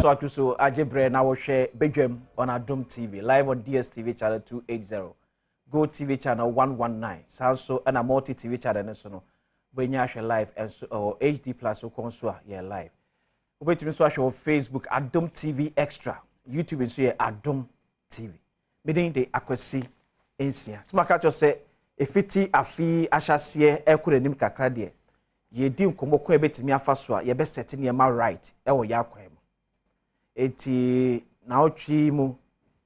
talk to so Ajebre now will share Badwam on Adom TV live on DSTV channel 280, Go TV channel 119, Sanso and a multi TV channel national. When you share live and so or HD plus so consua yeah live. Wait to me so show Facebook Adom TV Extra, YouTube is here Adom TV. Meaning the akwesi ensia. Smaka just say efiti afi ahyasie ekurenim kakra de. Ye di nkomo ko ebetimi afa so a ye be set ne ma right e wo yakwan. Eti na otwi mu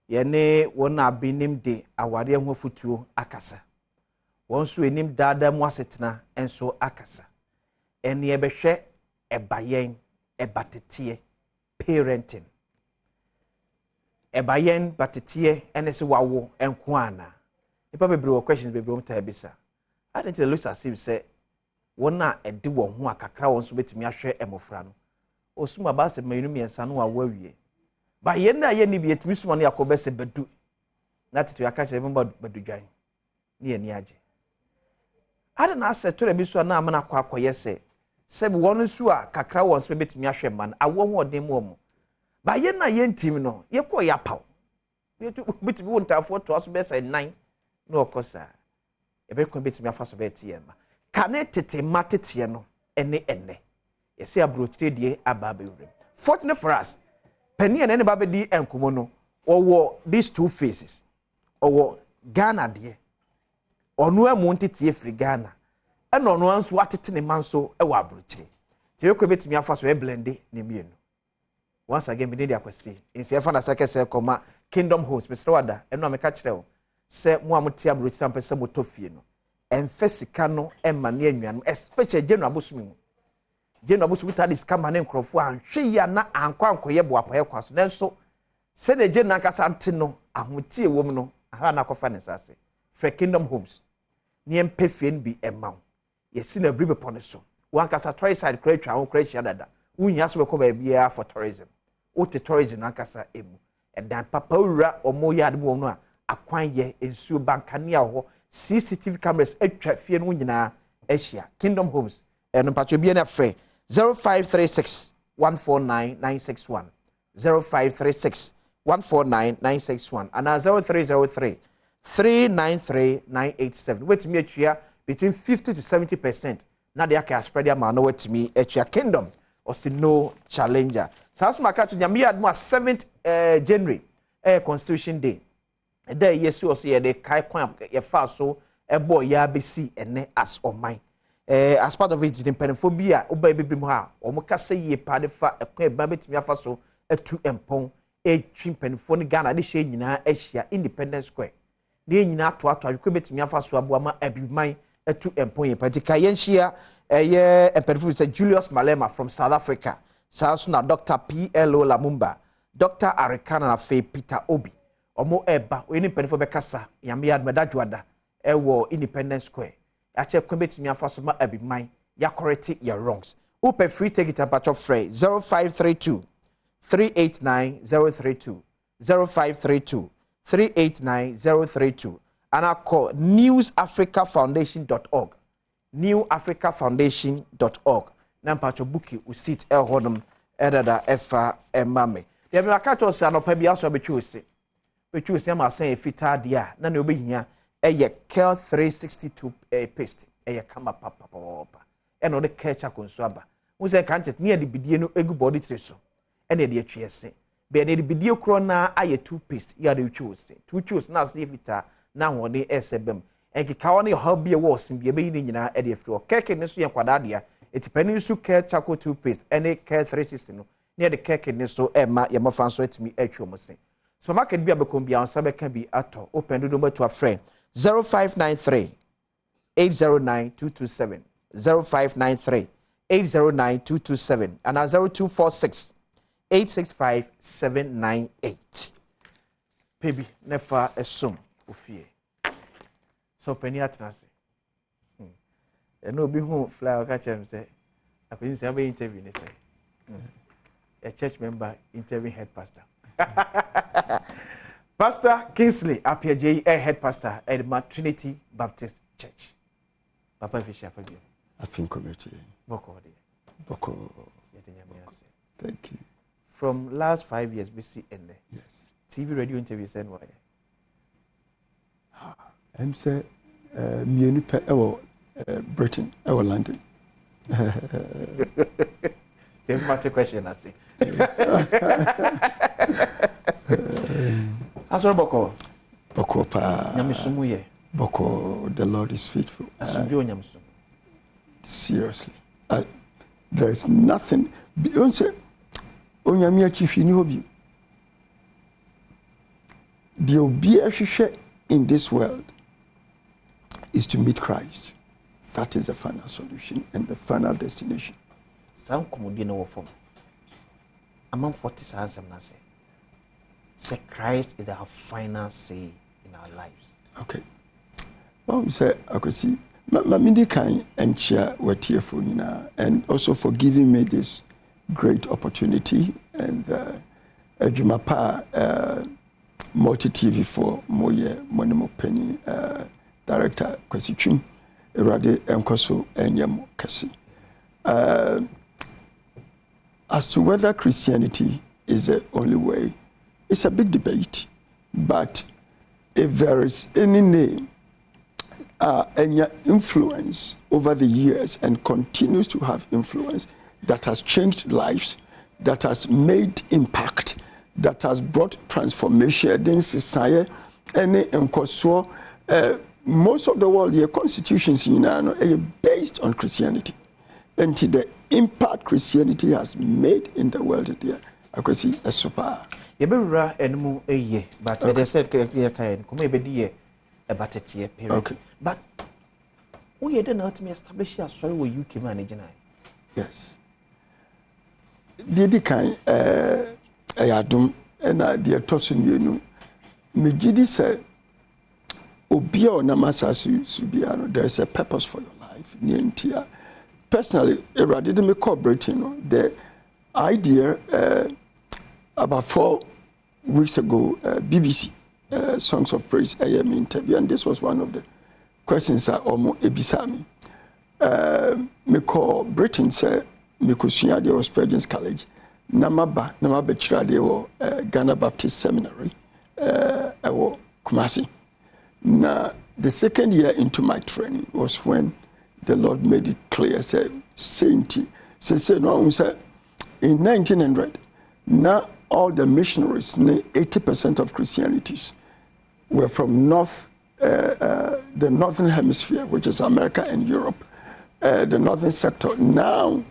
ye ne wona abinim de aware ho futuo akasa. Won so enim dada mu asetena enso akasa. Ene ye behwe ebayen ebatete parenting. Ebayen batete ene se wawo enko ana. Ipa bebre questions bebre o mta bisa. I didn't look as if say wona edi wo ho akakra won so betimi ahwe emofra no. Osuma ba se mayinu miensa no awawie. Ba ye na ye ni bi etimi suma no yakobe se bedu. Na tete yakache be bedu dwan. Ni ani age. Ada na se tore bi so na amana kwa akoye se wonu su a kakra won so betimi ahwe man awo ho odem mo mo. Ba ye na ye ntim no ye ko ya paw. Ye tu betimi wontafo to aso be se 9 no okosa. Ebe ko betimi afa so be tie ma. Kane tete matete no ene. Yes, I brought 3 days about the fortunate for us, Penny and anybody and Kumono, or these two faces, or Ghana, dear, or no wanted tea free Ghana, and on once what it in a man so a wabruchi. Till you could bet me a first way blended, Nimian. Once again, we need a question. In Sefana Saka, comma, Kingdom Host, Mr. Wada, and no me catch them. Say, Muamutia Brucham Pesamo Tofino, and Fessicano and Manian, especially General Busmin. Jeno abusu buta discount na nkrofo anhwe ya na ankwa ankoye boapaye kwaso nanso se de jeno akasa ante no ahotie wom no aha na kofa ne sase for Kingdom Homes ne empefien bi emaw yesi na bribe pone so wankasa tourist side kra ho kra hia dada unya so be ko ba bia for tourism ote tourism ankasa emu edan papa wura omo ya de no a akwan ye ensuo bankania ho CCTV cameras atwa fie no nyina ahia Kingdom Homes eno patcho bia na frɛ 0536 149 961 0536 149 961 and 0303 393 987 wait me atria between 50 to 70% na de aka spread am no wait me atria Kingdom or see no challenger sans maka to nyame admo 7th January Constitution Day day yesu o say de kai kwan ye fa so ebo ya besi ene as oman as part of it the penphobia oba bibrim ha omukasa ye pade fa ekwan ba betimi afa so atu empon etwi penfo ni Ghana de hye nyina ahia Independence Square ne nyina ato akwa betimi afa so aboama abiman atu empon ye patika ye nhia ye penfo say Julius Malema from South Africa South na Dr. PLO Lamumba Dr. Arikana na Fe Peter Obi omo eba oni penfo be kasa yame admedadwada ewo Independence Square ache kwebetimi afaso ma abiman ya correct your wrongs upe free take it temperature free 0532 389 032 0532 389 032 and I call newsafricafoundation.org newafricafoundation.org nampacho buki usit hodom edada efa emame de me akato se anopa bia so betwe ose ma san efita dia na ne obehia eye Kel 362 paste eye kama papa eno de kecha konsuaba wo se kantet ne de bidie no egu body treso ene de atwiese be ne de bidie kro na aye toothpaste ya de twiose na se fita na ho de esebem enkeka woni ho bie wo sim bie be yin nyina e de afro keke ne so ye kwada dia etipani su kecha ko toothpaste ene Kel 360 no ne de keke ne so ema ye mofa so etimi atwo mo se supermarket bia be kombia on sabe kan bi ato open do mo to a friend 0593 809 227 0593 809 227 and 0246 865 798 baby never assume ofie so penny atnase eno bi hu fly ka chem say akwin say be interview ne say a church member interview head pastor Pastor Kingsley Apiaje, head pastor at Trinity Baptist Church. Papa Fisher for you. I think community. Boko. Thank you. from last 5 years, BC and Yes. TV radio interviews and why? I'm say mienu pe Britain, London. There's a question I see. How's your boko? Boko pa. Nyamisumu ye. Boko, the Lord is faithful. Seriously. There is nothing. Don't say, Onyamia chief ni obi. The obi in this world is to meet Christ. That is the final solution and the final destination. Some komodi na wo form. Among 40 says say Christ is the final say in our lives. Okay. Well, we say I could see Mamindi kind and share what here for and also for giving me this great opportunity and Jumapa multi TV for Moye Monimo Penny director Kwesichun Erade Enkoso Enyamo Kasi. As to whether Christianity is the only way, it's a big debate. But if there is any name, any influence over the years and continues to have influence that has changed lives, that has made impact, that has brought transformation in society, and most of the world, the constitutions are based on Christianity. And the impact Christianity has made in the world there, I could see a super. Yebura enmu eye, but they said come be die about a year period. Okay. But we didn't know to establish a sorry with UK managing. Yes. Did kind Adom and the tossing you Megidi said Obia Namasa Subiano, there is a purpose for your life. Personally, I didn't make Britain. The idea about 4 weeks ago, BBC Songs of Praise AM interview, and this was one of the questions I almost ebisami. Me call Britain say me kusunya de Spurgeon's College, namaba chira de Ghana Baptist Seminary, ewo Kumasi. Now the second year into my training was when the Lord made it clear, say, Sainty, say, no, say, in 1900, now all the missionaries, 80% of Christianities, were from the northern hemisphere, which is America and Europe, the northern sector. Now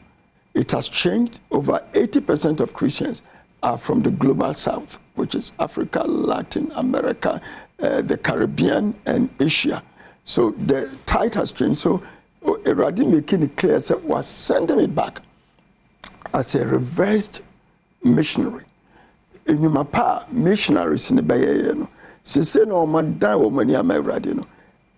it has changed. Over 80% of Christians are from the global south, which is Africa, Latin America, the Caribbean, and Asia. So the tide has changed. So Eradi making it clear, so was sending it back as a reversed missionary. In your mapa, missionaries in the Bay, say no man die or many Eradi.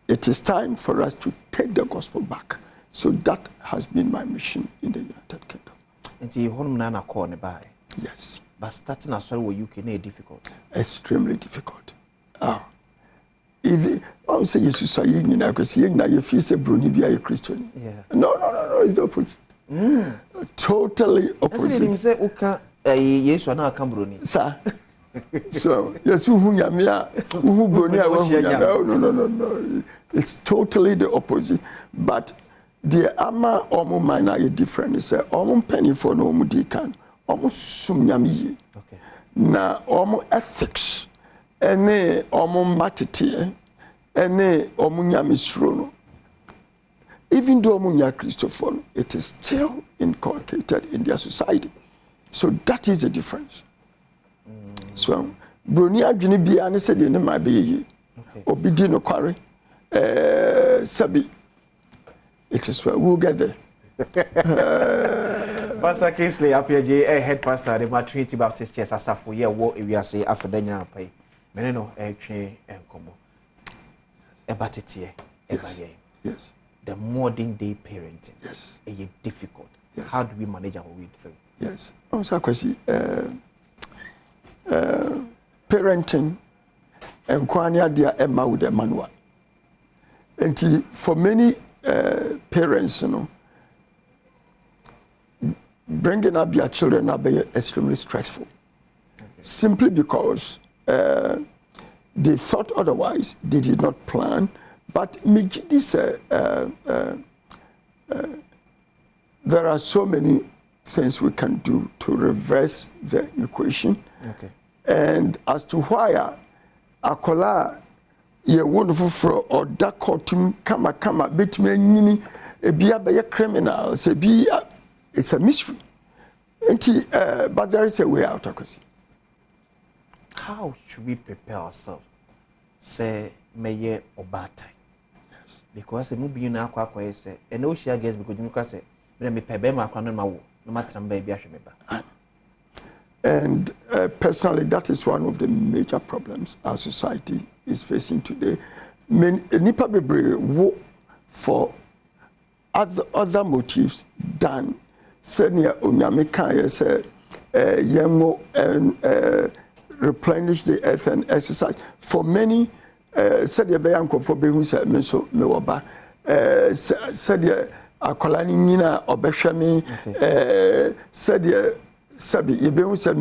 It is time for us to take the gospel back. So that has been my mission in the United Kingdom. And you home nana call by. Yes. But starting as well with UK is difficult. Extremely difficult. If I say you say you because you feel say Bruni be a Christian. Yeah. No, it's the opposite. Totally opposite. As say uka Yesu na aka Bruni. Sir. So, yes, who Bruni no. It's totally the opposite. But the ama omo minor is different. It's a omo penny for no mudikan. Omo sumnyami. Okay. Na omo ethics. Ene omo matete. Ene omo nyamisrono. Even though omo nya Christopher, it is still inculcated in their society. So that is the difference. So, Bruni adwene bia ne se de ne ma be yi. Obi di no kware. Sabi. It is where we'll get there. Pastor Kingsley Apiaje, head pastor of the Trinity Baptist Church, Asafo, yeah, what we are saying after the Nyan Pay. Meneno, train and combo. Yes. The modern day parenting. Yes. Is difficult. Yes. How do we manage our way through? Yes. Also, parenting and kwanya dia emma with the manual. And for many parents, bringing up their children up be extremely stressful. Simply because they thought otherwise, they did not plan. But this, there are so many things we can do to reverse the equation. Okay. And as to why akola ye wonderful for or that courtum kama bit me nyini ebia be criminal say be it's a mystery. But there is a way out, Akosi. How should we prepare ourselves? Say meye obata. Yes. Because mu bi na akwa say and no share guess because you can say me pebe ma akwa no ma wo no matter baby ahwe me ba. And personally, that is one of the major problems our society is facing today. Nipa bebre wo for other motives than senior onyame kan say yemo and replenish the earth and exercise. For many, said the Bayanko for Behu said Meso Mewoba, said the Akolani Nina or Beshami, said the Sabi, Yebehu said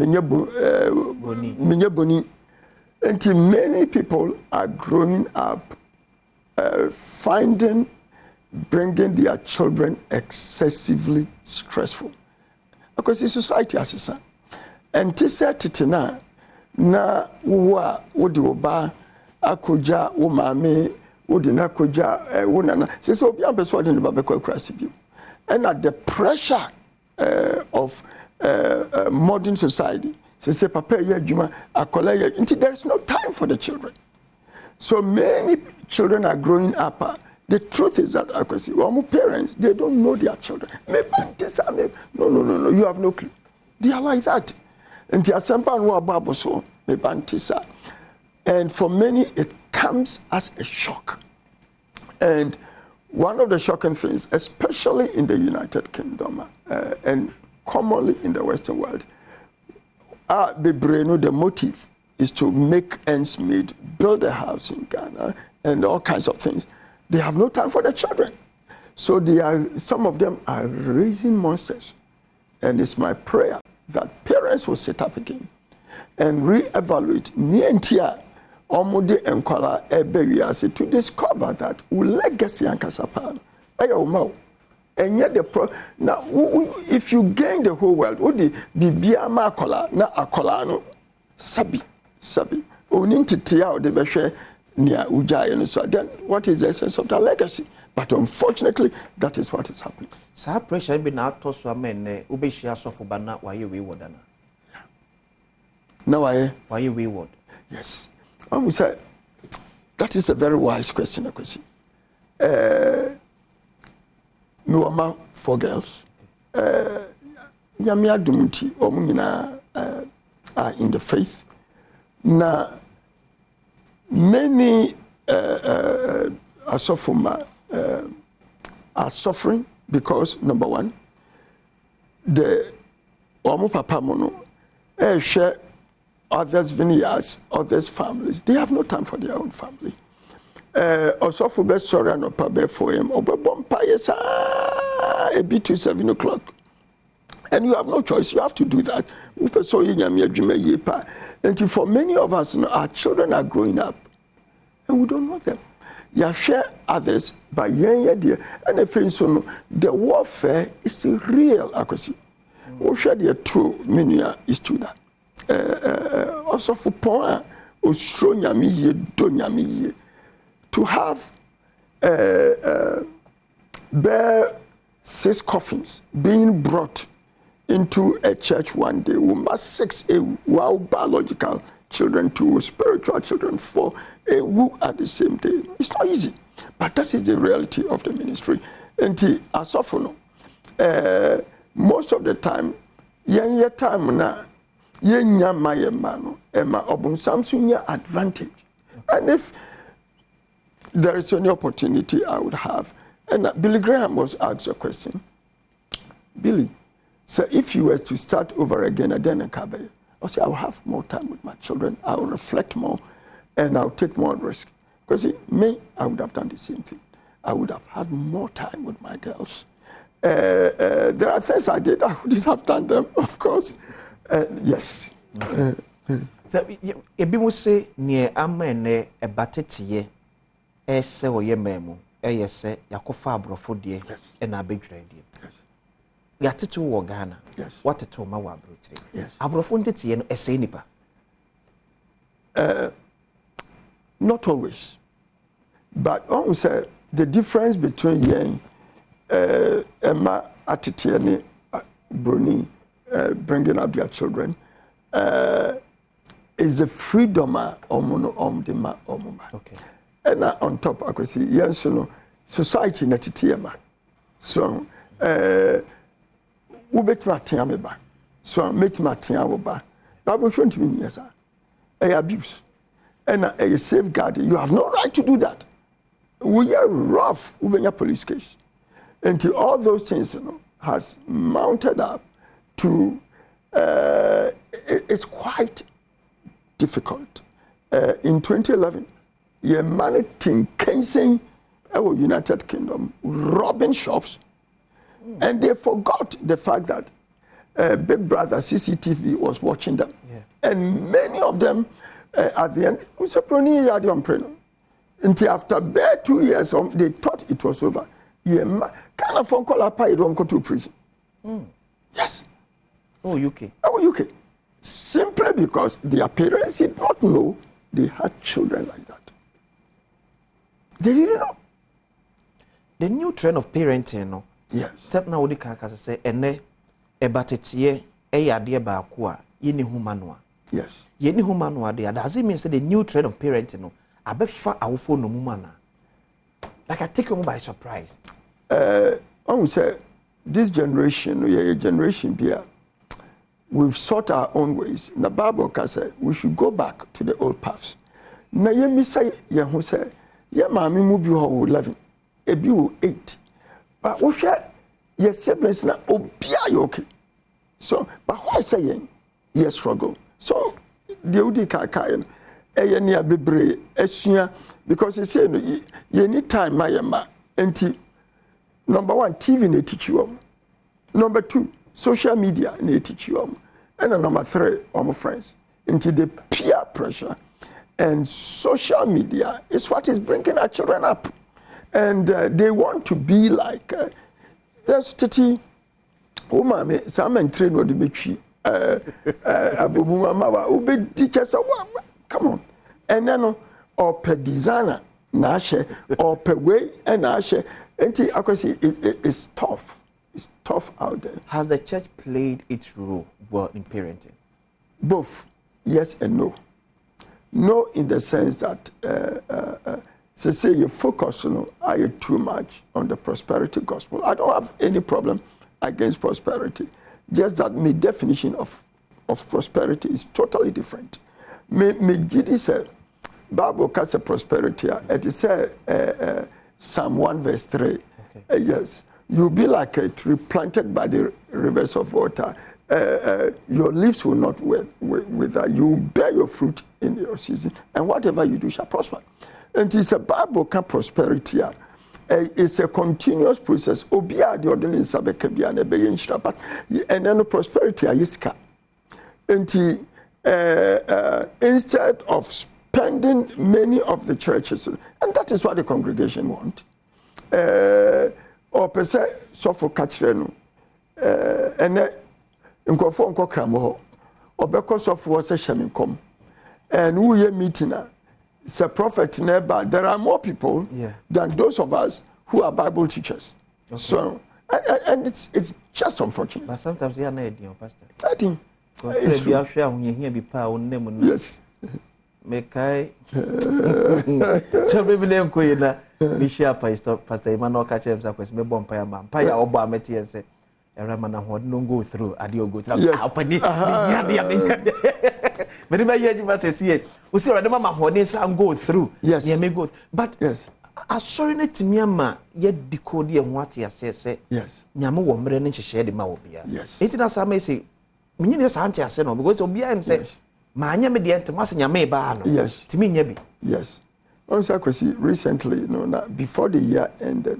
Minyaboni. Until many people are growing up, bringing their children excessively stressful. Because the society has a son. And this is na wa wodi oba akoja wo maame wodi na koja wo nana se obi am person de ba bekọ akurase bi and at the pressure of modern society se papa ye adwuma akola ye there is no time for the children. So many children are growing up. The truth is that our parents, they don't know their children. No, you have no clue. They are like that. And for many, it comes as a shock. And one of the shocking things, especially in the United Kingdom and commonly in the Western world, the motive is to make ends meet, build a house in Ghana, and all kinds of things. They have no time for the children. So some of them are raising monsters. And it's my prayer that parents will sit up again and reevaluate nientia omude enkwala ebewiase to discover that legacy ankasapa ayoma enye the now if you gain the whole world odi bibia ma akola na akola no sabi oni ntitia odi behwe nia ujaye no so then what is the essence of that legacy? But unfortunately, that is what is happening. So pressure be now to so men ubeshia sofo bana why you wayward ana. Now why you wayward? Yes. We say that is a very wise question, Akwesi. Me 4 girls. Nyame adom nti omo nyina are in the faith. Na many asofoma are suffering because number one, the omo papa mono share others' vineyards, others' families. They have no time for their own family. Osofo be sorry no pa be for him. Obebompa yes a bit to 7 o'clock. And you have no choice. You have to do that. And for many of us, our children are growing up and we don't know them. You share others by dear. And if so, the warfare is still real. We share the true meaning is to that. Also for point, to have bare 6 coffins being brought into a church one day. We must 6 biological children to spiritual children for a woo at the same day. It's not easy, but that is the reality of the ministry. And as often, most of the time, time na advantage. And if there is any opportunity I would have, and Billy Graham was asked a question. Billy, so if you were to start over again at Denakabe, I'll say I'll have more time with my children, I'll reflect more, and I'll take more risk. Because me, I would have done the same thing. I would have had more time with my girls. There are things I did, I wouldn't have done them, of course. Yes. Ebi mo say near amene ebatetiye ese wo yememu eyese yakofa abrofo die e na abedwira die. Yes. Yatetu wo Ghana. Yes. What to ma wa abrotire. Yes. Abrofo ntetiye no ese nipa. Not always. But also the difference between yen Emma Atitiani Bruni bringing up their children is the freedom Okay. And on top, I could see yes, you know, society na titiema. So ubet matiameba. So met matiawoba. Bible shouldn't mean yes, a abuse. And a safeguard. You have no right to do that. We are rough when your police case. Until all those things, you know, has mounted up to it's quite difficult. In 2011, you managed in Kensington, United Kingdom, robbing shops, and they forgot the fact that Big Brother CCTV was watching them, and many of them at the end, Adom Mpensenpensemu. Until after bare 2 years, they thought it was over. Kind of phone call up, I don't go to prison. Yes. Oh, UK. Oh, UK. Simply because their parents did not know they had children like that. They didn't know. The new trend of parenting, no. Yes. Step now, the kaka say, ene ebatetiye eyade baako a yeni humanwa. Yes. Yeni humanwa there. Does it mean say the new trend of parenting, no? Abefa awofo no mumana. Like I take you by surprise. I would say this generation, a generation here, we've sought our own ways. The Bible can say we should go back to the old paths. Na ye mi say ye who say ye mami mu bi ho 11, e bi wo 8. But we share ye siblings na obia you okay. So, but why say ye struggle? So the udi kai eye ni abebre esua because you say no you need time my enti number 1 TV na teach you number 2 social media na teach you and number 3 friends into the peer pressure and social media is what is bringing our children up and they want to be like there's titi mama some train what the betri abubu mama ube teachers come on and then or per designer na she or per way and na she and I can see it's tough. It's tough out there. Has the church played its role well in parenting? Both yes and no. No, in the sense that say you focus on too much on the prosperity gospel. I don't have any problem against prosperity. Just that my definition of prosperity is totally different. Me Gidi said, Bible has a prosperity. It is Psalm 1 verse 3. Okay. Yes, you'll be like a tree planted by the rivers of water. Your leaves will not wither. You bear your fruit in your season, and whatever you do shall prosper. And it's a Bible can prosperity. It's a continuous process. Obia the ordinance of and then the prosperity is and instead of spending many of the churches, and that is what the congregation want. Or per se, so for catching, and then in conform cramo, or because of what's a shaman come, and we are meeting. It's a prophet nearby. There are more people than those of us who are Bible teachers. Okay. So, and it's just unfortunate. But sometimes you are not a pastor. I think. Yes. Mekai. So maybe them ko na me share pastor Emmanuel catch him say kwesi me bom pa ya obo ameti say erama na ho no go through ade go through apani me but if you must say we say rade mama ho say go through yes me go but yes asori na timi ama ye decode ye ho ate say yes nyame wo mre ne hyehyɛ de ma wo bia yes etina sa me say me nyine sa ante ase no because obia am say ma anya me de ntema se nyame ba no yes timi nya bi yes also recently before the year ended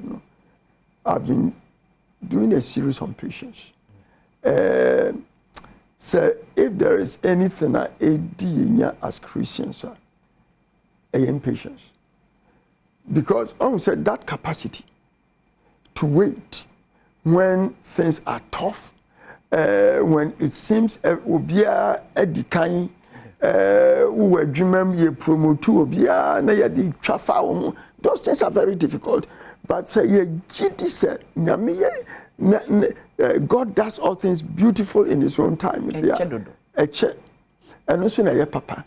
I've been doing a series on patience. So if there is anything that AD as Christians are, impatience. Because I would say that capacity to wait when things are tough, when it seems obia edikan we dream ye promote obia na ye di twafa, those things are very difficult. But say ye gidi say nyame God does all things beautiful in his own time. Eche and also na ye papa.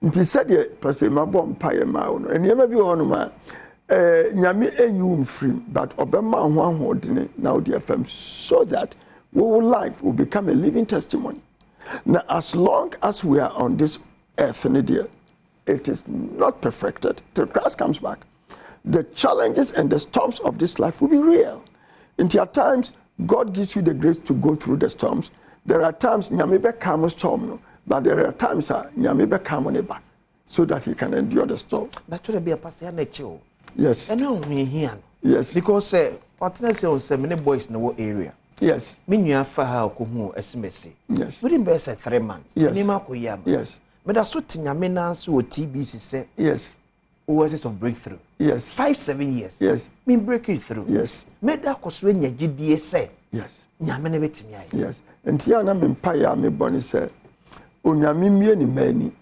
Nti said ye pastor mabom paye ma no enema bi ho no ma nyame enyu free but obema ho ahodene now the FM so that our life will become a living testimony. Now as long as we are on this earth it is not perfected till Christ comes back. The challenges and the storms of this life will be real. At times, God gives you the grace to go through the storms. There are times nyame be come storm, but there are times nyame be come on back so that he can endure the storm. That should be a pastor nature. Yes. And now we here. Yes. Because partners say many boys in the area. Yes. Minua fa ha ko hu SMS. Yes. We didn't be say 3 months. Yes. Nima ko yam. Yes. Me da so tinyame na so TBC say. Yes. Oasis of breakthrough. Yes. 5-7 years. Yes. Me break it through. Yes. Me da ko so nya gidie say. Yes. Nyame na betimi aye. Yes. Enti ya na me mpa ya me boni say onyame mie ni mani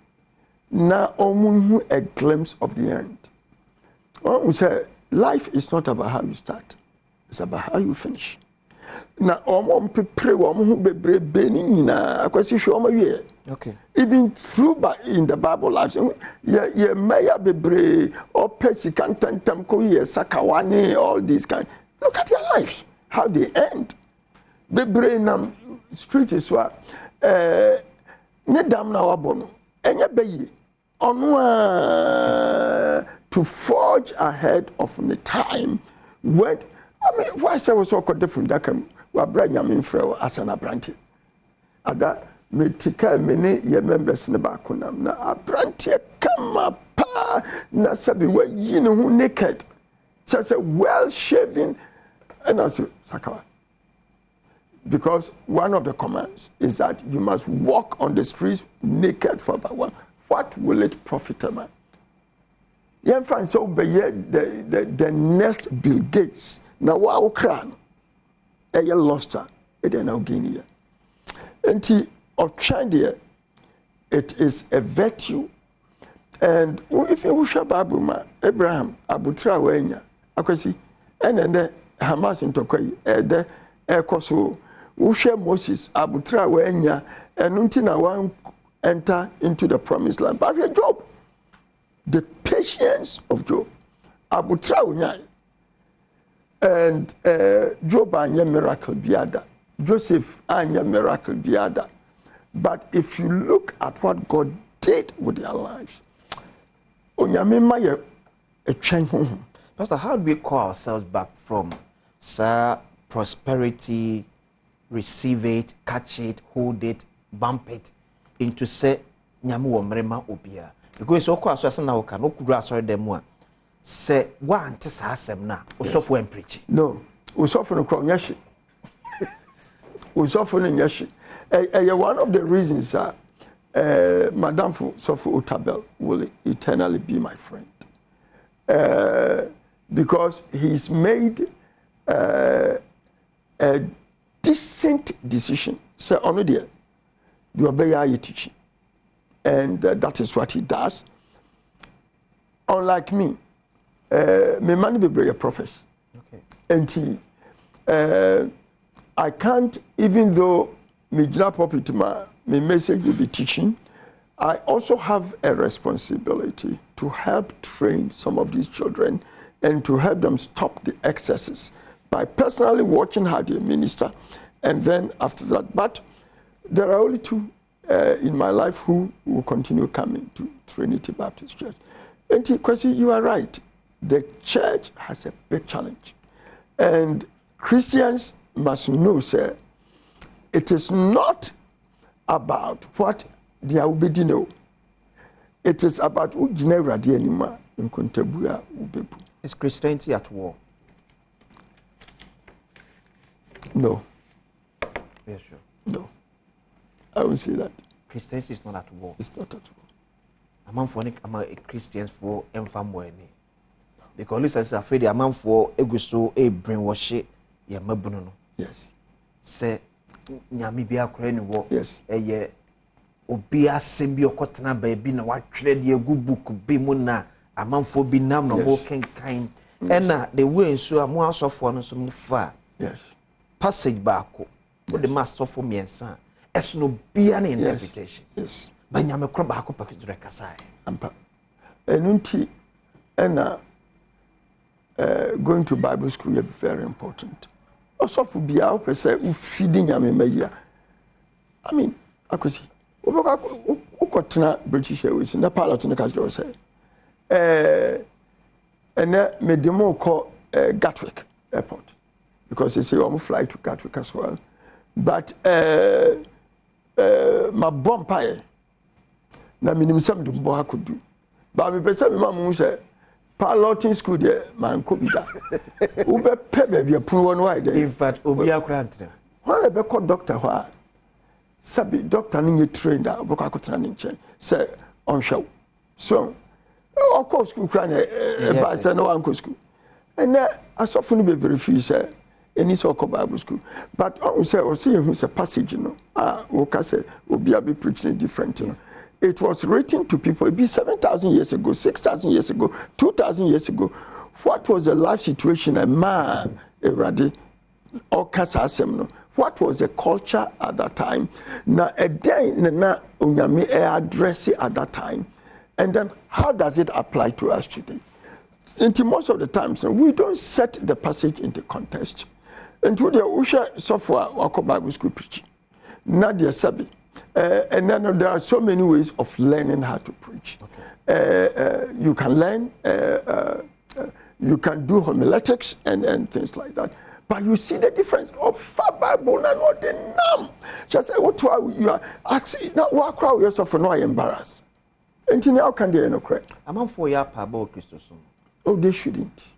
na omunhu a glimpse of the end. We say life is not about how you start. It's about how you finish. Na pepre hu bebre beni nyina akwasi hwe wie. Okay. Even through in the Bible lives, ye maya bebre or pesikantantam ko ye sakawane, all these kind. Look at their lives, how they end. Bebre nam street is what ne dam na wabono enye beyi onwa to forge ahead of the time when I mean why say was so different that can wa bra nyame frɛ as an abranti ada metika mene ye members ne ba konam na abranti kama pa na sabi wa yi ne ho naked say well shaven and also sakawa. Because one of the commands is that you must walk on the streets naked for about one. What will it profit a man? You find so the next Bill Gates. Now wow crown. A lost her. It ain't no Guinea. And of China, it is a virtue. And if you wish Abraham, Abutra Wenya, Akwasi, and then Hamas in Tokoi, the Ekoso. Ushe Moses abutra wenya enunti na wan enter into the promised land. But Job, the patience of Job, abutra wenya, and Job anya miracle biada, Joseph anya miracle biada. But if you look at what God did with their lives, onyame maye a change. Pastor, how do we call ourselves back from prosperity? Receive it, catch it, hold it, bump it into say nyamu wo mrema obia. Because so kwa so na wo ka no kudura asori dem a say wa ante sa asem na osofo en preach. No, osofo no kwa nyashi. Osofo no nyashi. One of the reasons Madam Sofo Otabel will eternally be my friend. Because he's made a decent decision. So, on the you obey teaching. And that is what he does. Unlike me, my man be a prophet. Okay. And I can't, even though me pulpit my message will be teaching, I also have a responsibility to help train some of these children and to help them stop the excesses by personally watching how they minister, and then after that. But there are only two in my life who will continue coming to Trinity Baptist Church. And Kwesi, you are right. The church has a big challenge. And Christians must know, sir, it is not about what they are obedient. It is about ujine anymore in Kontebuya ubebu. Is Christianity at war? No. Yes, sure. No. I won't say that. Christianity is not at war. It's not at war. A man for Christians for family. Because Lucy afraid a man for eguso a brainwash ya mabuno. Yes. Say nyame bia kora ni wo. Yes. Eye obi asem bi okotena baabi na watwere de agu book bi mu na amanfo bi nam no mo kenkan. Ena the way so amu asofo no so mu fa. Yes. Passage baako. What the master for miensa. Es no bia na interpretation. Yes. Ba nyame kora baako pa kidure kasai. Ampa. Enunti ena going to Bible school is very important. Also for bia o pese u feeding nyame maya. I mean, akosi. Ukotena British Airways na pilot no kajo say ene me demo call Gatwick Airport because they say I'm fly to Gatwick as well, but my bomb pie na minimum some do bo hakudu but me pese me mamu say piloting school there man ko bi da ube pe be bia punu no why there in fact obi akura ntre why be call doctor why sabi doctor ni trained a boko akotena ni nche say on show so of course school kran ba say no one school and asofo no be verify say any so call Bible school but on say o see who say passage no o ka say obi abi preaching different you know. It was written to people it be 7,000 years ago 6,000 years ago 2,000 years ago what was the life situation a man erade o ka sa asem no. What was the culture at that time? Now, a day na unyami address it at that time, and then how does it apply to us today? Into most of the times, we don't set the passage into context. And to the Usha software, Wako Bible School preaching, Nadia Sabi, and then there are so many ways of learning how to preach. Okay. You can learn, you can do homiletics and things like that. But you see the difference of Bible and what the name. Just what you are asking. Now, what crowd yourself for no embarrassed? And how can they no correct? I'm for ya pabo Christosom. Oh, they shouldn't.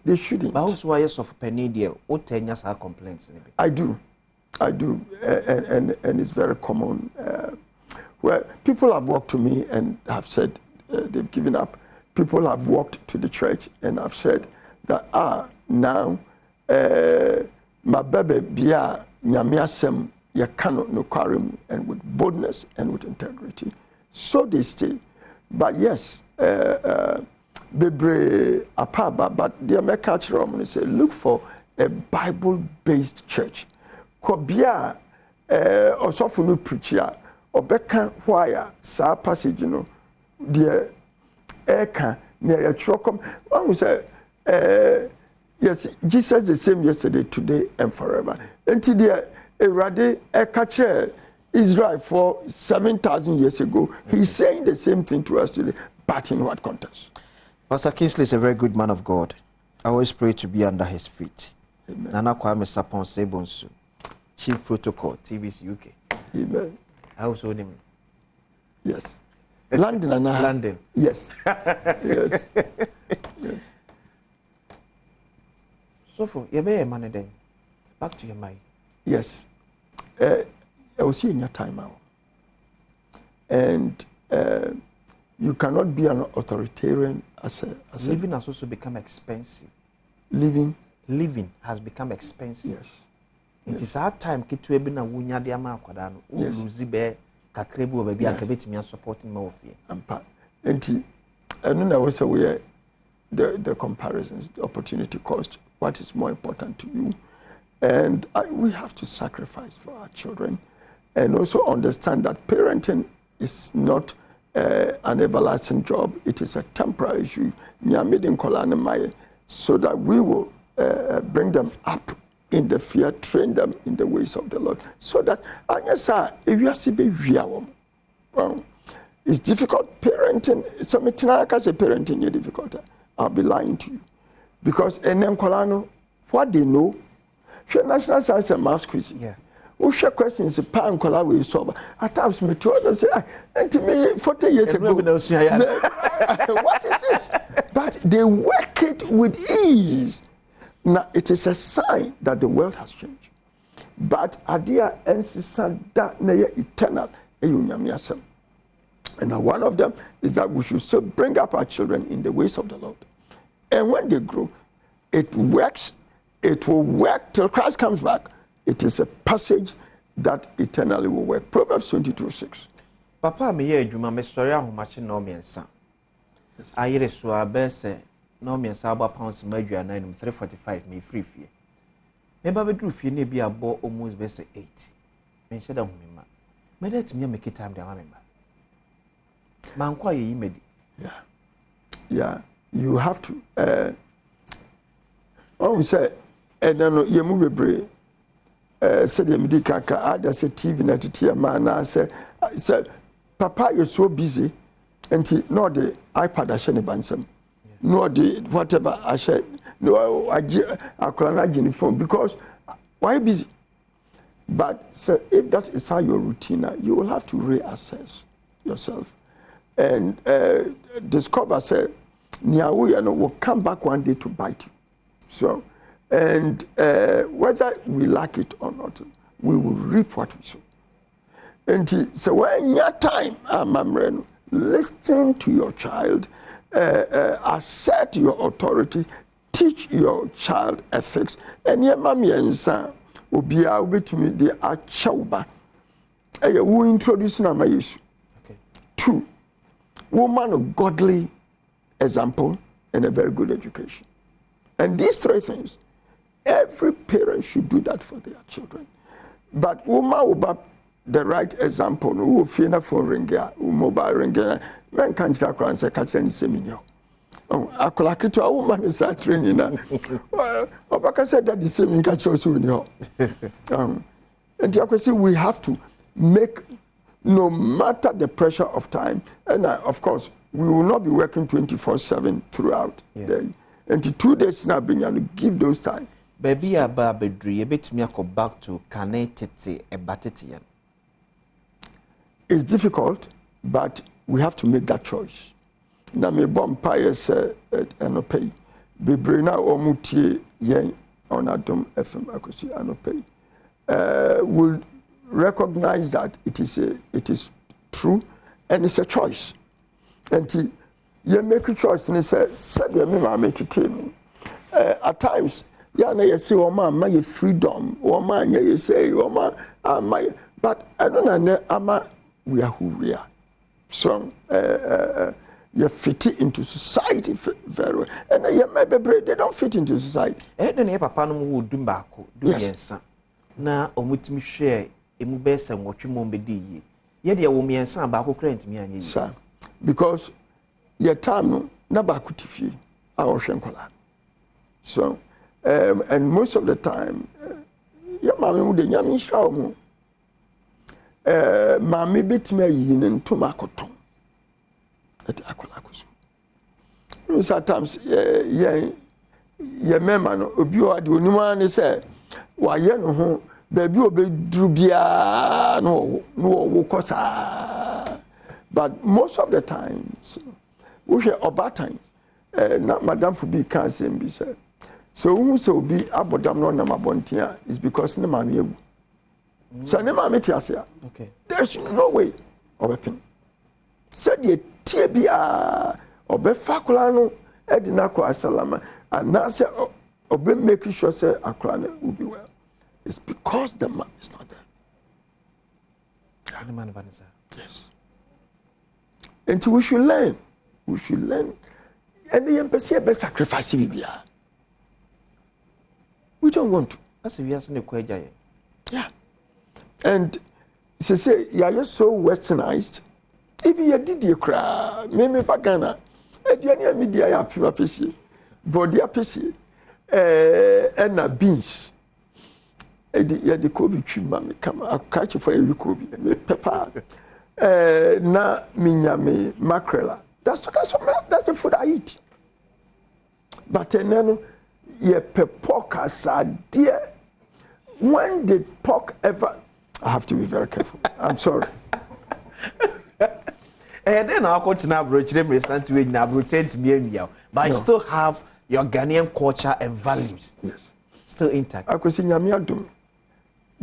They shouldn't. But also why yes of penny deal. What 10 years are complaints? I do, and it's very common. Where people have walked to me and have said they've given up. People have walked to the church and have said that now. My baby bia nyame asem ya kano no kwarem and with boldness and with integrity so they stay but yes bebre apaba but the American church say look for a Bible based church ko bia osofo no preach ya obeka why sa passage no the eka na ya chrokom one say yes, Jesus the same yesterday, today, and forever. Until the Erade Ekache Israel for 7,000 years ago, he's saying the same thing to us today, but in what context? Pastor Kingsley is a very good man of God. I always pray to be under his feet. Amen. Nana Kwame Sapon Sebonsu, Chief Protocol, TVC UK. Amen. I also know him. Yes. London and London. Yes. Yes. Yes. So for you be a man then. Back to your mind. Yes. I was seeing your time out. And you cannot be an authoritarian as living has also become expensive. Living has become expensive. Yes. It is our time kitu ebi na wunya de ama akwada no. Yes. Lose be kakrebu obabi akabetimi supporting me ofie. Ampa. Enti eno na was aware the comparisons, the opportunity cost, what is more important to you. And we have to sacrifice for our children and also understand that parenting is not an everlasting job. It is a temporary issue. So that we will bring them up in the fear, train them in the ways of the Lord. So that, if you are it's difficult. Parenting, so I say parenting is difficult. I'll be lying to you. Because what they know, National Science and Maths quiz. Yeah. Who share questions, pan color will solve. At times, me to them say, and to me, 40 years ago, what is this? But they work it with ease. Now, it is a sign that the world has changed. But adia ensisa da na ye eternal eyunyamiasem. And now one of them is that we should still bring up our children in the ways of the Lord. And when they grow, it works, it will work till Christ comes back. It is a passage that eternally will work. Proverbs 22:6. Papa me ye adwuma me sori ahomache no miensa. Ayere so abese no miensa aba pounds madwana num 345 me free fie. Me ba bedru fie na bi abo almost be say 8. Me sheda hu me ma. Me that me make time dey ma me ba. Man kwa ye yimedi. Yeah. You have to we say and then you move bebre said the medical ada say TV na titia man na say papa you're so busy and he no the iPad I share bansam no the whatever I share no I call phone because why busy. But so if that is how your routine you will have to reassess yourself and discover say Niawu will come back one day to bite you. So, and whether we like it or not, we will reap what we sow. And so when your time, listen to your child, assert your authority, teach your child ethics. And your mommy and son will be able to me the achauba. We introduce nama issue. Okay. 2, woman of godly example and a very good education. And these 3 things, every parent should do that for their children. But woman the right example, who fear for ringa, who mobile ringa, man can't say catch any seminar. I collect it to a woman is a training. Obaka said that the same in catch also in your. And we have to make, no matter the pressure of time, and of course, we will not be working 24/7 throughout the day. And 2 days now being able to give those time. Baby aba bedri e betimi akọ back to kanetete ebatete. It's difficult, but we have to make that choice. Na me bom pious anopay. Bebre na omutie yen on Adom FM akosi anopay. Will recognize that it is true and it's a choice. And you make a choice and say, at times, you say, my freedom, you say, my, but I don't know, we are who we are. So, you fit into society very well. And they don't fit into society. Then your papa no wo dum baako, do yensa. Na omutimi hwe emu be sem wotwe mo bedi yi. Ye de wo miensa baako kra ntimi anye yi. Sir, because your time no na baako tifie a wo hwe nkola. So, and most of the time, your mama mu de nyame hwa mu. Mama betime yi ne ntoma akoton. At akola koso. Sometimes member no obi o ade onuma ne say wa ye no ho baabi obeduru bia no wo kosa. But most of the times we hear about time na madam for be can say be say so who say obi abodam no na mabontia is because ne mama ewu. So ne mama ti ase. Okay. There's no way obepen. Said ye tie bia obefa kola no edina ko asalama and now say obe make sure say akra no will be well. It's because the man is not there. The man Vanessa. Yes. And we should learn. We should learn. And the embassy be sacrifice bibia. We don't want to. That's we are saying the Yeah. And say you are just so westernized. If you did the cry, maybe Pagana, and media ya PC, body PC, and beans. The Kobe tree, mammy, come, I'll catch you for a Kobe, pepper, na minyame mackerel. That's the food I eat. But then, ye pork as dear. When did pork ever? I have to be very careful. I'm sorry. And then I'll continue to them recent to in to be but I still have your Ghanaian culture and values. Yes. Still intact. Akwesi nyame adom.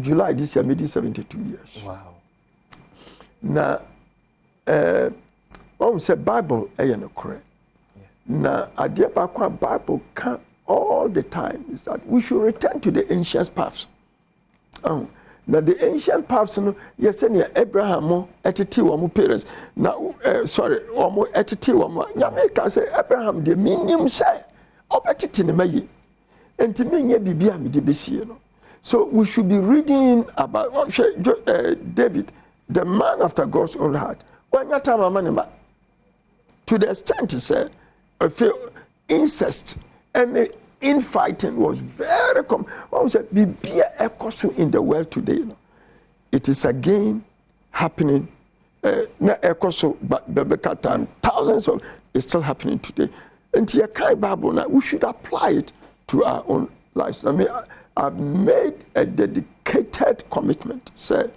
July this year made 72 years. Wow. Na when we say Bible no correct. Na adeɛ baako a Bible can all the time is that we should return to the ancient paths. Now the ancient paths no yes any Abraham mo etiti wo parents na sorry wo etiti wo nyame ka say Abraham the minimum say obetiti ne mayi enti menye bibia me de besie no. So we should be reading about David, the man after God's own heart. When to the extent he said incest and infighting was very common. What was it? In the world today, you know, it is again happening. But time, thousands of it's still happening today. And to your Bible now, we should apply it to our own lives. I mean, I've made a dedicated commitment. Say,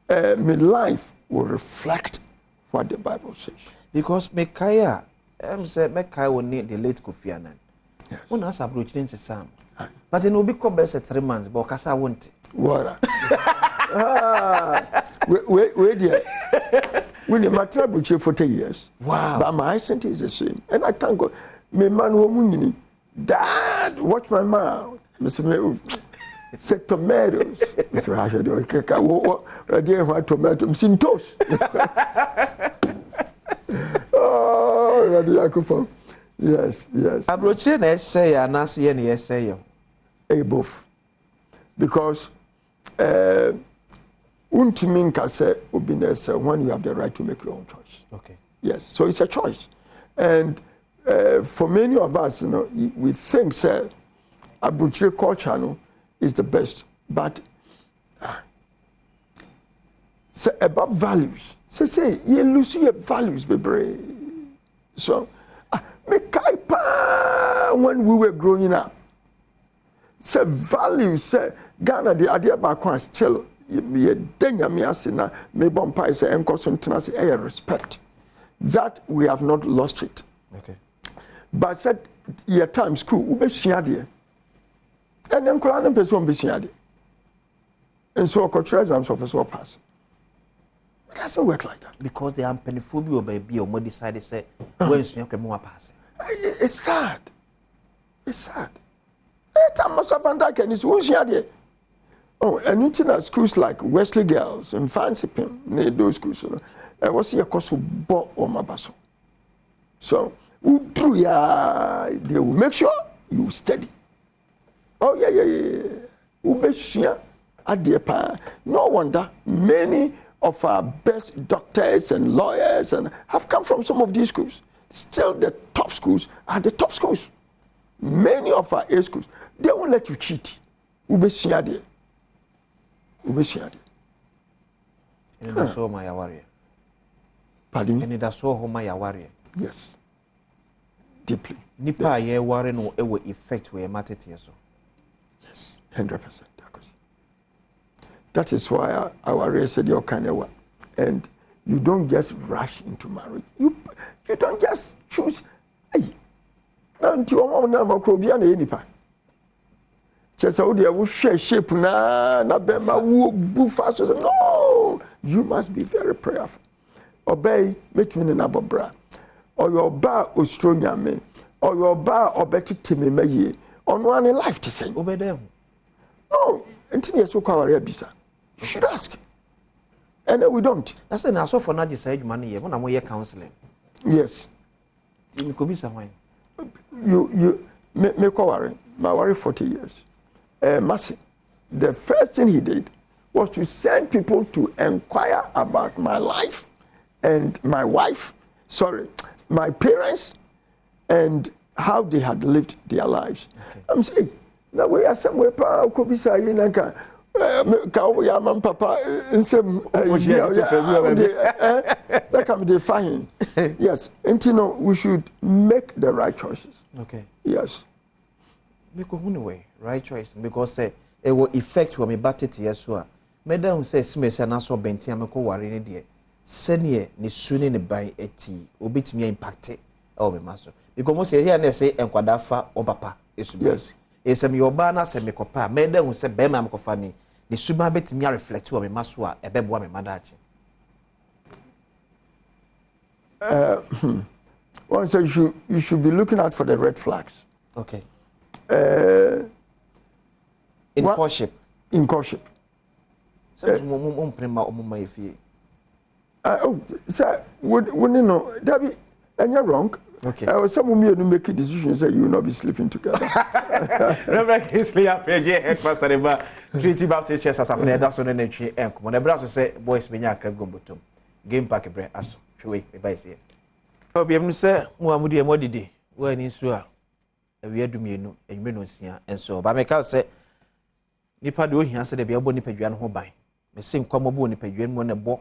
my life will reflect what the Bible says. Because Mekaya, Mekaya will need the late Kofi Annan. Yes. When I approach the Sam, but in Obi Kobes 3 months, but Kasa won't. What? Wait, dear. When the matter for 40 years. Wow. But my accent is the same. And I thank God. My man who Dad, watch my mouth. Mr. Say tomatoes. Mr. Rashid, I didn't want tomatoes in toast. Oh, Radiaco. Yes. Abrochire na essay and Nasi and essay. Both. Because Untiminka say when you have the right to make your own choice. Okay. Yes. So it's a choice. And for many of us, you know, we think say Abrochire culture no, is the best. But say about values. Say you lose your values, baby. So when we were growing up, say values, say Ghana the idea back still ye denya me asina me bompa say enkoso say respect that we have not lost it. Okay. But said your time school we be de and then kola no person be de and so cultural exams for person pass. It doesn't work like that. Because they are peniphobia or baby or more decided say when you can pass. It's sad. It's sad. Oh, and into schools like Wesley Girls and Fancy Pim, those schools, I was here because of bought or Mabaso. So, they will make sure you study. Oh, yeah. No wonder many of our best doctors and lawyers and have come from some of these schools. Still, the top schools are the top schools. Many of our A schools, they won't let you cheat. And that's all my warrior. Pardon me? And that's all my warrior. Yes. Deeply. Nipa ye warrior no ewe effect we matter so. Yes, 100%. That is why our warrior said your kind of one. And you don't just rush into marriage. You don't just choose. Hey, shape no, you must be very prayerful. Obey between an abobra or your bar Australia me or your bar or better Timmy May on one in life to say obey them. No, until you so call bisa. You should ask. And then we don't. That's an also for not decide money when I'm here counseling. Yes. You could be someone. You make worry. My worry 40 years. Massey, the first thing he did was to send people to inquire about my life and my wife, my parents, and how they had lived their lives. Okay. I'm saying, now we are somewhere, could be saying, papa, that can be fine. Yes, and you know, we should make the right choices. Okay. Yes. Because anyway, right choice because it will effect when me batted yes so. Madam says Smith and also Bentia Mako worry in the senior ni soon in the by eti obit me impacted oh me maso because mo say here na say enkwada fa on papa esuba yes esem your ba na se me kopa me da hu se be ma me kofa ni ne suba betimi reflect o me maso a ebebo me madachi one say you should be looking out for the red flags. Okay. In courtship. In courtship. So oh, sir, wouldn't know that and you're wrong. Okay. Some of you make a decision say you will not be sleeping together. Reverend Kingsley Appeje headmaster eba Trinity Baptist Church asafo that's on entry enko. Na bra so say boys menya akrab gombotom. Game park bre aso. Hwe me bai say. Obiam say mu amudi e modidi. Wo ani so a awie adumienu enwme no sia enso. Ba me ka say nipa de ohia se de bia bo nipadua no ho ban. Me se nkwa mobo nipadua no ne bo.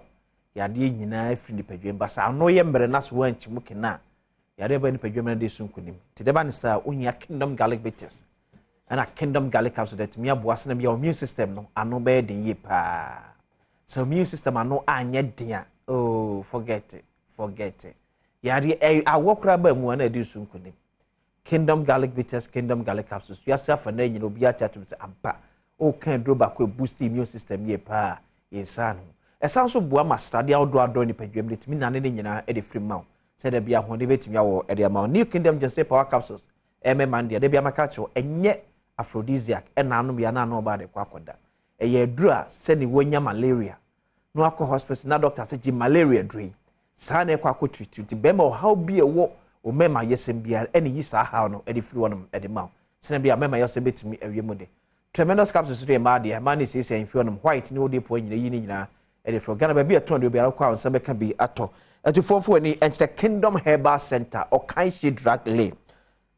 Yade nyina afiri nipadua ba sa ano ye mbre na so wanchi mukena. Yade ba nipadua me de sunkunim. Ti de ba ne sa ohia Kingdom Garlic Bitters. And a Kingdom Garlic capsule that me aboase na your immune system no ano be de ye pa. So immune system ano anya dia. Oh, forget it. Yade awokra ba mu na de sunkunim. Kingdom Garlic Bitters, Kingdom Garlic capsules. Yourself and then you know be at to say ampa. Oh, can draw back boost immune system ye pa. Yes, e sounds so boa mastrade outdoor ni padwam de timi nane ne nyina e de free mount. Say de bia ho de betimi awo e de amount. New Kingdom just say power capsules. Man de bia maka cho enye aphrodisiac e na anu bia na no ba de kwakoda. E ye dura se ni wonya malaria. No akọ hospital na doctor say ji malaria dre. Sa na kwako treat be ma how be e wo o mema yesem bia e ni yi sa how no e de free wonom e de mount. Se na bia mema yesem betimi awie mu de. Tremendous capsules de ma de man is say wonom white ni o de po nyina yi ni nyina e de fro Ghana ba bia ton de bia kwa on be ka bi ato. Etufofo ani enter Kingdom Herbal Center or Kanshi Drug Lane.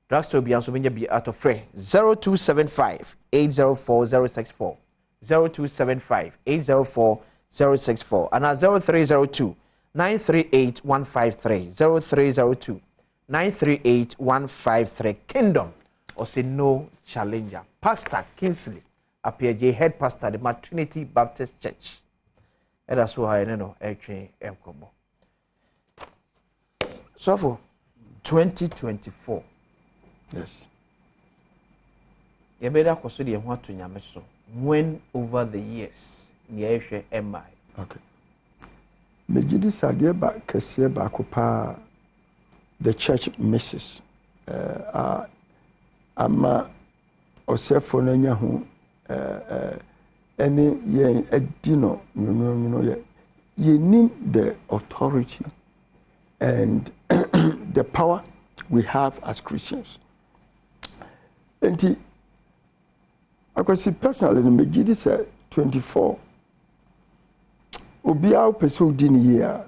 Drugstore bia so benya bi ato free 0275 804064 0275 804064 and 0302 938 153 0302 938 153 Kingdom or say no challenger. Pastor Kingsley Appeje head pastor the Trinity Baptist Church. And that's why I know actually enkomo. So for 2024. Yes. You better consider you want to nyameso. When over the years, niye MI. Okay. Mejidi sadie ba kese ba kopa the church misses. Ama osefo no nya ho any ye edino ye nim the authority and the power we have as Christians. And I can see personally in Megiddo say 24. Obia person din year.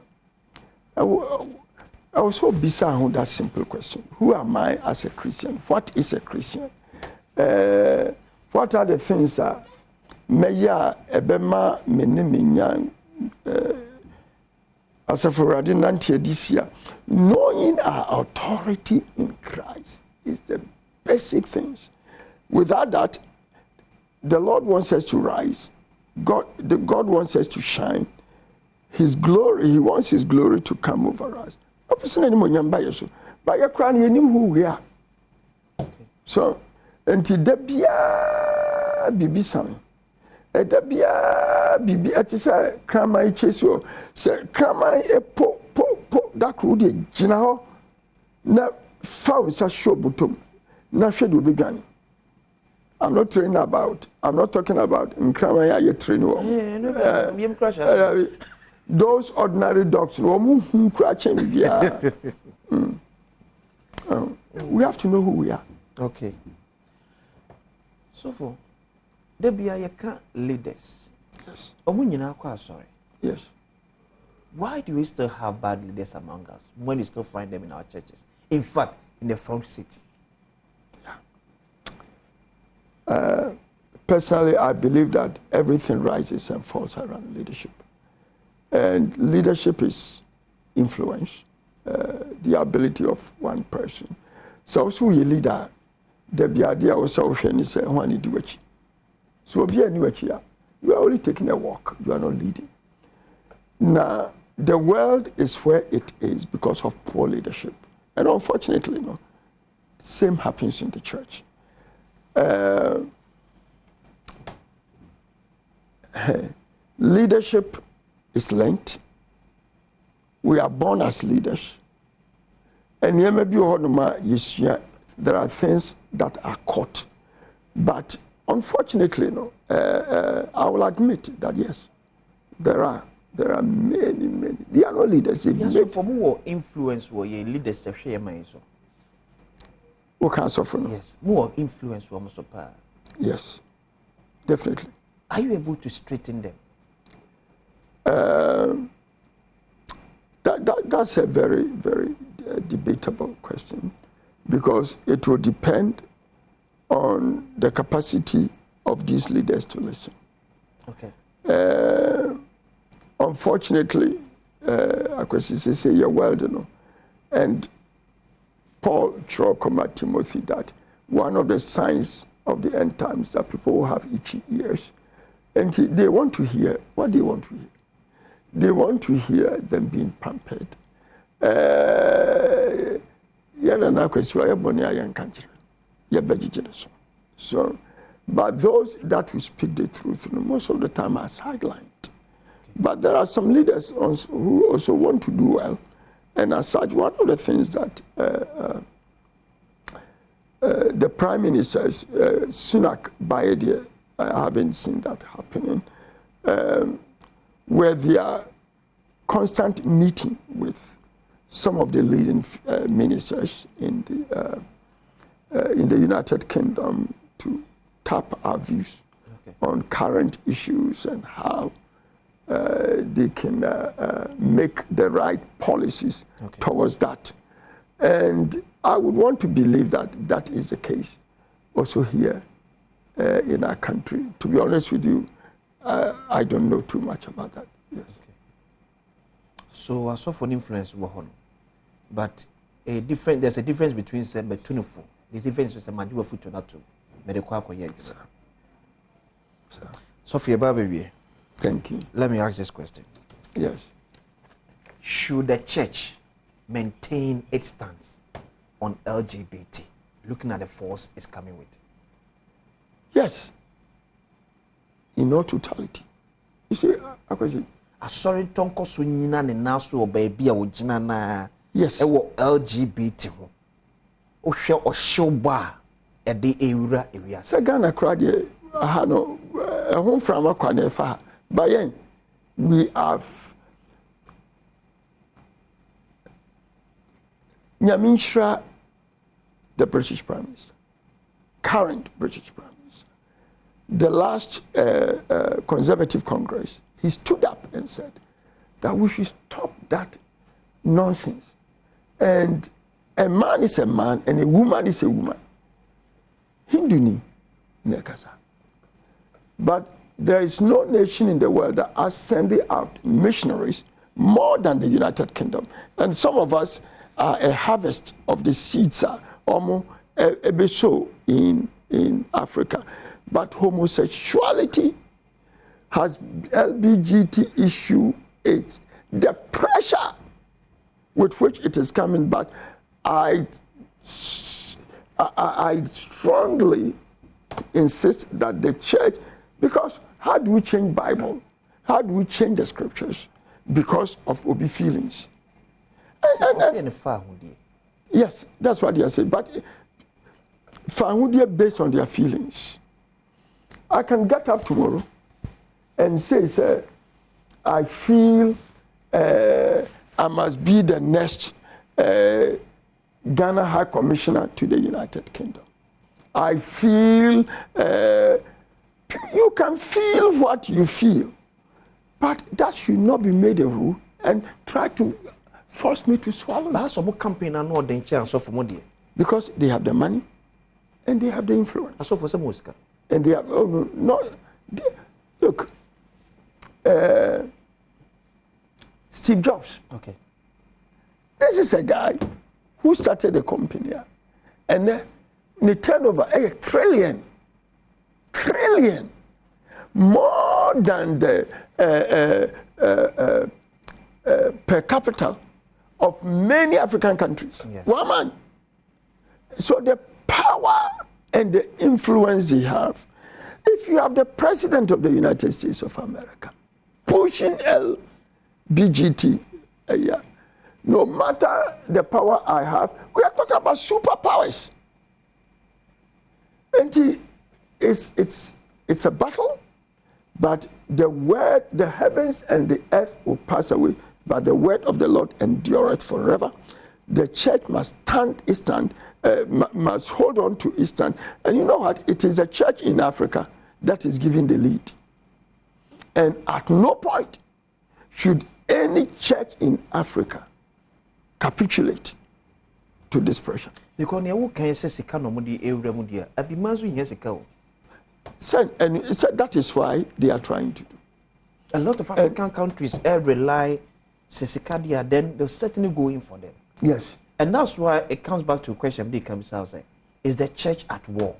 I was so bizarre on that simple question. Who am I as a Christian? What is a Christian? What are the things that meya ebema meneminya as a Ferrari Nantia this year? Knowing our authority in Christ is the basic things. Without that, the Lord wants us to rise. God wants us to shine. His glory, He wants His glory to come over us. No person anymore nyamba yeso. By your crown, you know who we are. So, until debia bibi sami. Debia bibi atisa krama icheso. Se krama e po that could be jina na found such show butum. Na shedu begani. I'm not talking about krama ya training. Those ordinary dogs, we have to know who we are. Okay. So for there be a leaders. Yes. Sorry. Yes. Why do we still have bad leaders among us when we still find them in our churches? In fact, in the front seat. Yeah. Personally, I believe that everything rises and falls around leadership. And leadership is influence, the ability of one person. So, a leader, the idea also is when you do it. So, you are only taking a walk, you are not leading. Now, the world is where it is because of poor leadership. And unfortunately, same happens in the church. Leadership is linked. We are born as leaders. And there are things that are caught. But unfortunately, I will admit that yes, there are many. They are not leaders. Yes, so for more influence, were your leaders what can suffer? Yes, more influence were most. Yes, definitely. Are you able to straighten them? That's a very, very debatable question, because it will depend on the capacity of these leaders to listen. Okay. Unfortunately, say you're well, and Paul Chokoma Timothy that one of the signs of the end times that people will have itchy ears, and they want to hear what they want to hear. They want to hear them being pampered. So, but those that will speak the truth, most of the time are sidelined. But there are some leaders also who also want to do well. And as such, one of the things that the Prime Minister, Sunak Bayedia, I haven't seen that happening, where they are constant meeting with some of the leading ministers in the United Kingdom to tap our views on current issues and how they can make the right policies towards that. And I would want to believe that that is the case also here in our country. To be honest with you, I don't know too much about that. Yes. Okay. So I saw for influence, but there's a difference between Betunifu. This difference is a major foot to not to medical. Sir. Sophia Baby. Thank you. Let me ask this question. Yes. Should the church maintain its stance on LGBT, looking at the force it's coming with? Yes. In all totality. You see, sorry, Tonko Sunina and Nasu or baby or Jinana. Yes. LGBT. Or show bar at the area. Sagana cried, I had no home from a Kwanefa. But then we have Nyaminshra, the British Prime Minister, current British Prime Minister. The last Conservative Congress, he stood up and said that we should stop that nonsense. And a man is a man and a woman is a woman. Hinduni nekasa. But there is no nation in the world that are sending out missionaries more than the United Kingdom. And some of us are a harvest of the seeds almost so in Africa. But homosexuality has LGBT issue. It's the pressure with which it is coming back. I strongly insist that the church, because how do we change Bible? How do we change the scriptures? Because of obi feelings. Yes, that's what they are saying. But based on their feelings. I can get up tomorrow and say, I feel I must be the next Ghana High Commissioner to the United Kingdom. I feel, you can feel what you feel, but that should not be made a rule and try to force me to swallow. That's some campaign and not the chance of money. Because they have the money and they have the influence. So for some Oscar. And they have, look, Steve Jobs. Okay. This is a guy who started a company, and the turnover a trillion, more than the per capita of many African countries. Yeah. One man. So the power and the influence they have. If you have the President of the United States of America pushing LBGT, no matter the power I have, we are talking about superpowers. And it's a battle, but the word, the heavens and the earth will pass away, but the word of the Lord endureth forever. The church must must hold on to its stand. And you know what? It is a church in Africa that is giving the lead. And at no point should any church in Africa capitulate to this pressure. Because you can say sika no mudi ewura mudia abi manzo nya sika o. And that is why they are trying to do. A lot of African countries rely sika dia, then they'll certainly go in for them. Yes. And that's why it comes back to a question they comes out say, is the church at war?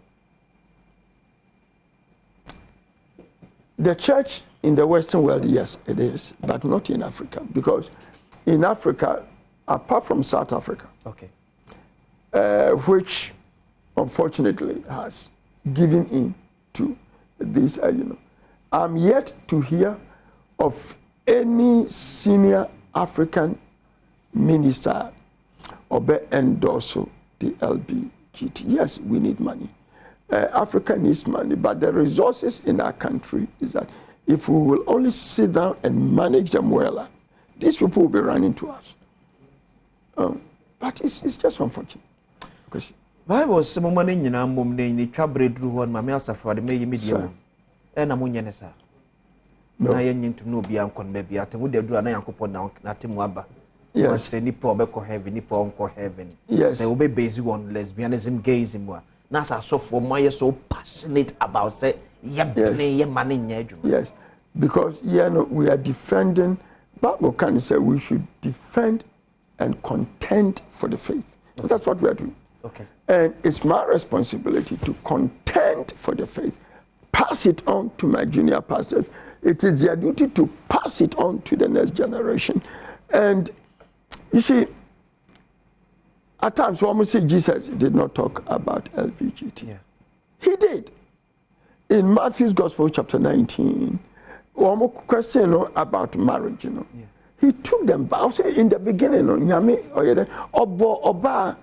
The church in the Western world, yes, it is, but not in Africa. Because in Africa, apart from South Africa, okay, which unfortunately has given in to this, I'm yet to hear of any senior African minister or endorse the LBGT. Yes, we need money. Africa needs money, but the resources in our country is that if we will only sit down and manage them well, these people will be running to us. But it's just unfortunate. Because Bible says, "Mama ni nyina mom ni twa bredru ho ma me asafo de me media e na monye ne sa na ye nyintum no bia nkon ba bia temu de duru na yankopon na temu aba." Yes. Nipa obeko heaven, nipa onko heaven. Yes. Say obe based on lesbianism, gayism. Nasa so for my so passionate about say yes, because we are defending. Bible can say we should defend and contend for the faith. Okay. That's what we are doing. Okay. And it's my responsibility to contend for the faith, pass it on to my junior pastors. It is their duty to pass it on to the next generation. And you see, at times, we almost say Jesus did not talk about LBGT. Yeah. He did. In Matthew's Gospel, chapter 19, one question about marriage, Yeah. He took them back. In the beginning, Oba,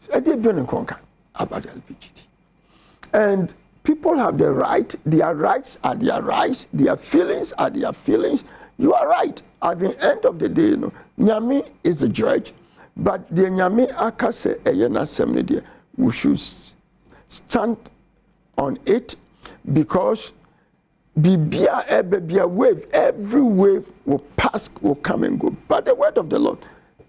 so I did about LBGT. And people have the right, their rights are their rights, their feelings are their feelings. You are right. At the end of the day, Nyame is the judge, but the Nyame akase eyena semne, we should stand on it, because bibia wave, every wave will pass, will come and go. But the word of the Lord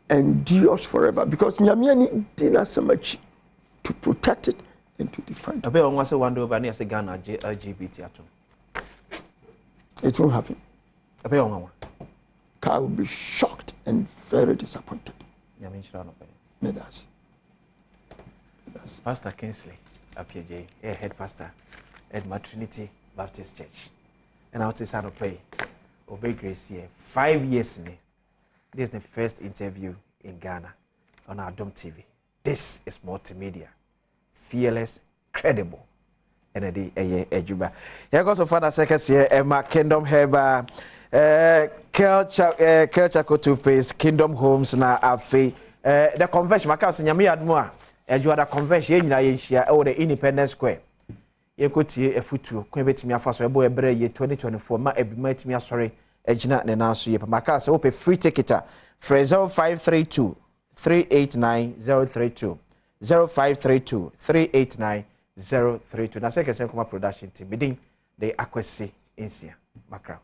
endures forever, because Nyame did not so much to protect it and to defend it. It won't happen. I will be shocked and very disappointed. That's. Pastor Kingsley Appiaje, head pastor at Trinity Baptist Church. And I'll just pray. Obey Grace here. 5 years. This is the first interview in Ghana on Adom TV. This is multimedia. Fearless, credible. And a day, Juba. Here goes the father seconds here, Emma Kingdom Herba. Kelchako toothpaste, Kingdom Homes na afi. The convention, Macau, Yami Admoa, and you are the convention in the Independence Square. You could see a futu, Quibit me a fast boy, a year 2024, my might me a sorry, a Jina and answer you. Macau, so open free ticketer, for 0532 389 032 0532 389 032. Now, second, production team, bidding the accuracy in Sia, Macau.